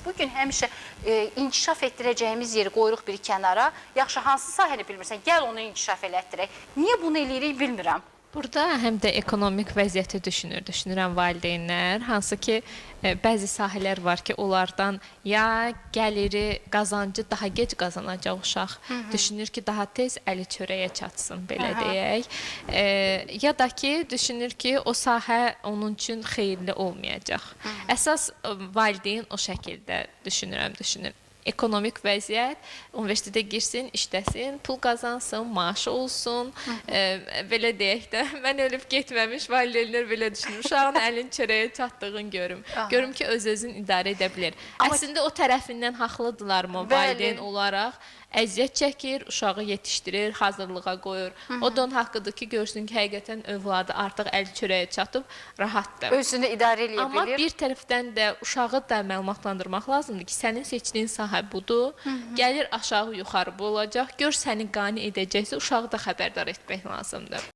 bugün həmişə inkişaf etdirəcəyimiz yeri qoyuruq bir kənara. Yaxşı, hansı sahəni bilmirsən, gəl onu inkişaf elətdirək. Niyə bunu eləyirik bilmirəm. Burada həm də ekonomik vəziyyəti düşünürəm valideynlər. Hansı ki, bəzi sahələr var ki, onlardan ya gəliri, qazancı daha gec qazanacaq uşaq. Düşünür ki, daha tez əli çörəyə çatsın, belə deyək. Ya da ki, düşünür ki, o sahə onun üçün xeyirli olmayacaq. Əsas valideyn o şəkildə düşünür. Ekonomik vəziyyət, universitetə girsin, işləsin, pul qazansın, maaşı olsun, belə deyək də, mən ölüb getməmiş valideynlər belə düşünür. Uşağın əlin çörəyə çatdığını görüm. Görüm ki, öz-özünü idarə edə bilir. Əslində o tərəfindən haqlıdırlarmı valideyn olaraq? Əziyyət çəkir, uşağı yetişdirir, hazırlığa qoyur. O da onun haqqıdır ki, görsün ki, həqiqətən övladı artıq əl çörəyə çatıb, rahatdır. Özünü idarə eləyə bilir. Amma bir tərəfdən də uşağı da məlumatlandırmaq lazımdır ki, sənin seçdiyin sahə budur, gəlir aşağı-yuxarı bu olacaq, gör səni qane edəcəksə, uşağı da xəbərdar etmək lazımdır.